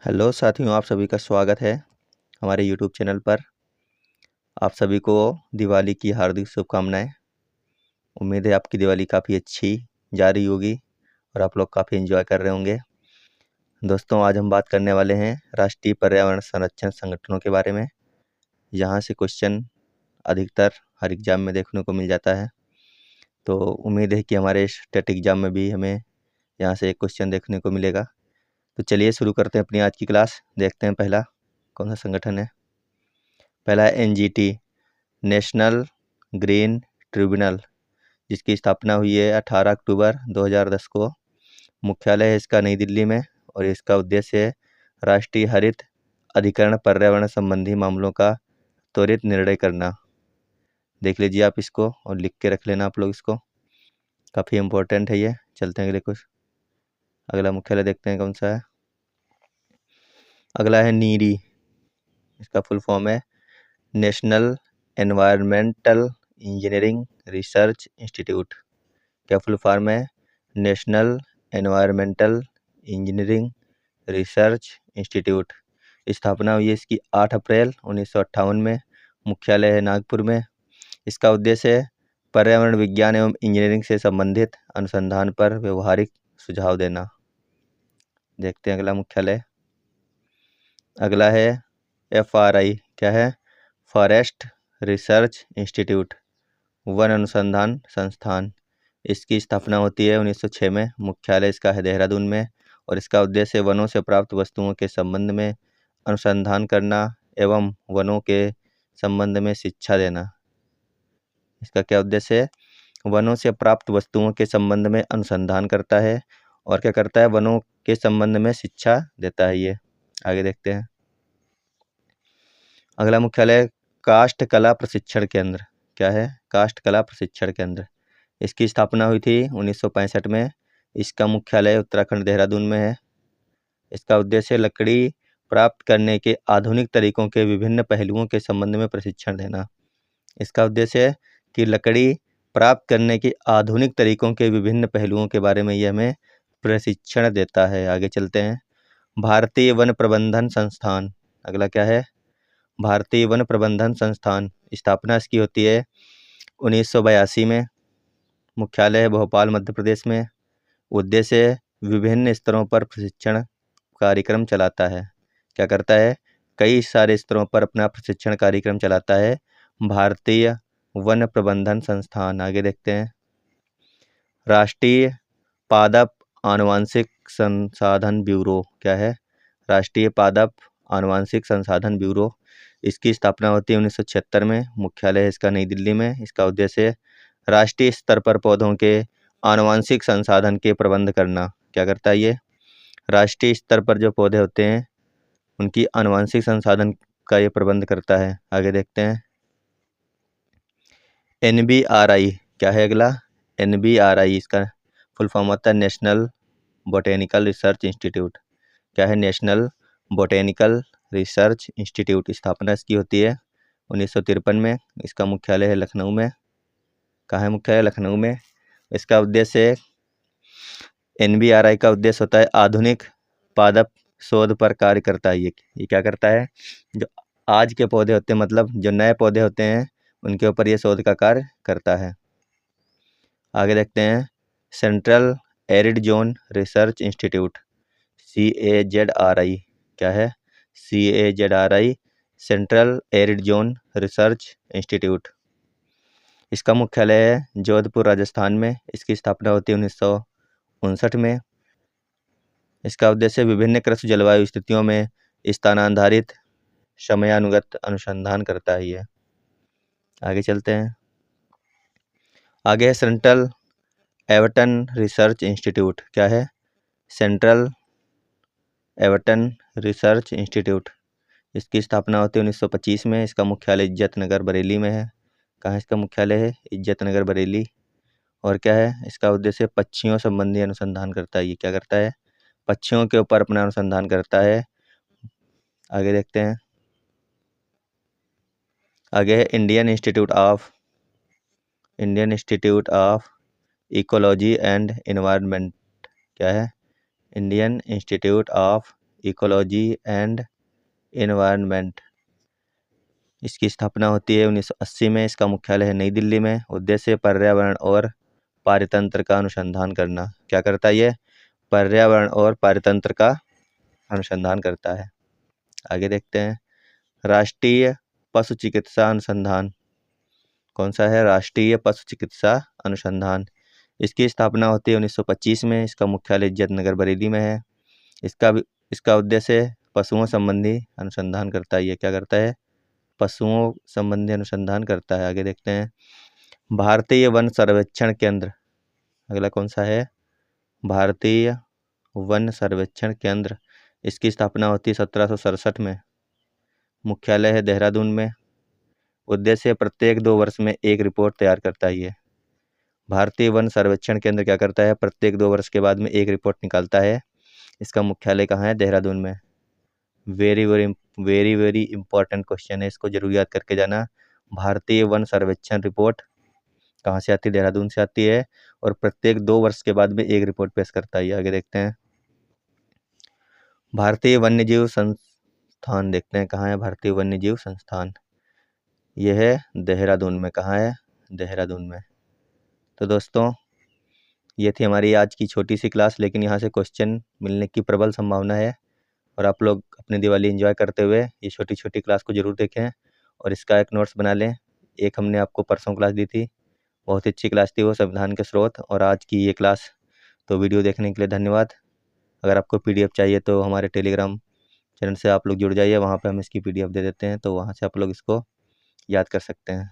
Hello साथियों, आप सभी का स्वागत है हमारे यूट्यूब चैनल पर। आप सभी को दिवाली की हार्दिक शुभकामनाएं। उम्मीद है आपकी दिवाली काफ़ी अच्छी जा रही होगी और आप लोग काफ़ी एंजॉय कर रहे होंगे। दोस्तों, आज हम बात करने वाले हैं राष्ट्रीय पर्यावरण संरक्षण संगठनों के बारे में। यहाँ से क्वेश्चन अधिकतर हर एग्ज़ाम में देखने को मिल जाता है, तो उम्मीद है कि हमारे स्टेट एग्ज़ाम में भी हमें यहाँ से एक क्वेश्चन देखने को मिलेगा। तो चलिए शुरू करते हैं अपनी आज की क्लास। देखते हैं पहला कौन सा संगठन है। पहला है एनजीटी, नेशनल ग्रीन ट्रिब्यूनल, जिसकी स्थापना हुई है 18 अक्टूबर 2010 को। मुख्यालय है इसका नई दिल्ली में और इसका उद्देश्य है राष्ट्रीय हरित अधिकरण पर्यावरण संबंधी मामलों का त्वरित निर्णय करना। देख लीजिए आप इसको और लिख के रख लेना आप लोग इसको, काफ़ी इम्पोर्टेंट है ये। चलते हैं अगले कुछ। अगला मुख्यालय देखते हैं कौन सा है। अगला है नीरी, इसका फुल फॉर्म है national environmental engineering research institute. क्या फुल फॉर्म है? National environmental engineering research institute. स्थापना हुई है इसकी 8 अप्रैल 1958 में। मुख्यालय है नागपुर में। इसका उद्देश्य है पर्यावरण विज्ञान एवं इंजीनियरिंग से संबंधित अनुसंधान पर व्यवहारिक सुझाव देना। देखते हैं अगला मुख्यालय। अगला है FRI। क्या है? फॉरेस्ट रिसर्च इंस्टीट्यूट, वन अनुसंधान संस्थान। इसकी स्थापना होती है 1906 में। मुख्यालय इसका है देहरादून में और इसका उद्देश्य वनों से प्राप्त वस्तुओं के संबंध में अनुसंधान करना एवं वनों के संबंध में शिक्षा देना। इसका क्या उद्देश्य है? वनों से प्राप्त वस्तुओं के संबंध में अनुसंधान करता है और क्या करता है? वनों के संबंध में शिक्षा देता है ये। आगे देखते हैं। अगला मुख्यालय काष्ठ कला प्रशिक्षण केंद्र। क्या है? काष्ठ कला प्रशिक्षण केंद्र। इसकी स्थापना हुई थी 1965 में। इसका मुख्यालय उत्तराखंड देहरादून में है। इसका उद्देश्य लकड़ी प्राप्त करने के आधुनिक तरीकों के विभिन्न पहलुओं के संबंध में प्रशिक्षण देना। इसका उद्देश्य है कि लकड़ी प्राप्त करने के आधुनिक तरीकों के विभिन्न पहलुओं के बारे में यह हमें प्रशिक्षण देता है। आगे चलते हैं। भारतीय वन प्रबंधन संस्थान। अगला क्या है? भारतीय वन प्रबंधन संस्थान। स्थापना इसकी होती है 1982 में। मुख्यालय है भोपाल मध्य प्रदेश में। उद्देश्य विभिन्न स्तरों पर प्रशिक्षण कार्यक्रम चलाता है। क्या करता है? कई सारे स्तरों पर अपना प्रशिक्षण कार्यक्रम चलाता है भारतीय वन प्रबंधन संस्थान। आगे देखते हैं। राष्ट्रीय पादप आनुवांशिक संसाधन ब्यूरो। क्या है? राष्ट्रीय पादप आनुवांशिक संसाधन ब्यूरो। इसकी स्थापना होती है 1976 में। मुख्यालय है इसका नई दिल्ली में। इसका उद्देश्य राष्ट्रीय स्तर पर पौधों के आनुवांशिक संसाधन के प्रबंध करना। क्या करता है ये? राष्ट्रीय स्तर पर जो पौधे होते हैं उनकी आनुवांशिक संसाधन का ये प्रबंध करता है। आगे देखते हैं। NBRI। क्या है अगला? NBRI, इसका फुल फॉर्म होता है नेशनल बोटेनिकल रिसर्च इंस्टीट्यूट। क्या है? National botanical research institute. स्थापना इसकी होती है 1953 में। इसका मुख्यालय है लखनऊ में। कहाँ है मुख्यालय? लखनऊ में। इसका उद्देश्य NBRI का उद्देश्य होता है आधुनिक पादप शोध पर कार्य करता है। ये क्या करता है? जो आज के पौधे होते हैं, मतलब जो नए पौधे होते हैं, उनके ऊपर ये शोध का कार्य करता है। आगे देखते हैं। Central arid zone research institute, CAZRI। क्या है? CAZRI, central arid zone research institute. इसका मुख्यालय है जोधपुर राजस्थान में। इसकी स्थापना होती है 1959 में। इसका उद्देश्य विभिन्न कृषि जलवायु स्थितियों में स्थानांतरित समयानुगत अनुसंधान करता है ये। आगे चलते हैं। आगे है सेंट्रल एवर्टन रिसर्च इंस्टीट्यूट। क्या है? Central Everton research institute. इसकी स्थापना होती है 1925 में। इसका मुख्यालय इज्जत नगर बरेली में है। कहाँ इसका मुख्यालय है? इज्जत नगर बरेली। और क्या है? इसका उद्देश्य पक्षियों संबंधी अनुसंधान करता है। ये क्या करता है? पक्षियों के ऊपर अपना अनुसंधान करता है। आगे देखते हैं। आगे है Indian institute of ecology and environment. क्या है? Indian institute of ecology and environment. इसकी स्थापना होती है 1980 में। इसका मुख्यालय है नई दिल्ली में। उद्देश्य पर्यावरण और पारितंत्र का अनुसंधान करना। क्या करता है ये? पर्यावरण और पारितंत्र का अनुसंधान करता है। आगे देखते हैं। राष्ट्रीय पशु चिकित्सा अनुसंधान कौन सा है? राष्ट्रीय पशु चिकित्सा अनुसंधान। इसकी स्थापना होती है 1925 में। इसका मुख्यालय इज्जत नगर बरेली में है। इसका उद्देश्य पशुओं संबंधी अनुसंधान करता है। ये क्या करता है? पशुओं संबंधी अनुसंधान करता है। आगे देखते हैं। भारतीय वन सर्वेक्षण केंद्र, अगला कौन सा है? भारतीय वन सर्वेक्षण केंद्र। इसकी स्थापना होती है 1767 में। मुख्यालय है देहरादून में। उद्देश्य प्रत्येक 2 वर्ष में एक रिपोर्ट तैयार करता है। ये भारतीय वन सर्वेक्षण केंद्र क्या करता है? प्रत्येक 2 वर्ष के बाद में एक रिपोर्ट निकालता है। इसका मुख्यालय कहाँ है? देहरादून में। Very very very important question है, इसको जरूर याद करके जाना। भारतीय वन सर्वेक्षण रिपोर्ट कहाँ से आती है? देहरादून से आती है। और प्रत्येक 2 वर्ष के बाद में एक रिपोर्ट पेश करता है। आगे देखते हैं। भारतीय वन्यजीव संस्थान देखते हैं कहाँ है? भारतीय वन्यजीव संस्थान यह है देहरादून में। कहाँ है? देहरादून में। तो दोस्तों ये थी हमारी आज की छोटी सी क्लास, लेकिन यहाँ से क्वेश्चन मिलने की प्रबल संभावना है। और आप लोग अपनी दिवाली एंजॉय करते हुए ये छोटी छोटी क्लास को ज़रूर देखें और इसका एक नोट्स बना लें। एक हमने आपको परसों क्लास दी थी, बहुत अच्छी क्लास थी वो, संविधान के स्रोत। और आज की ये क्लास। तो वीडियो देखने के लिए धन्यवाद। अगर आपको PDF चाहिए तो हमारे टेलीग्राम चैनल से आप लोग जुड़ जाइए, वहाँ पे हम इसकी PDF दे देते हैं, तो वहाँ से आप लोग इसको याद कर सकते हैं।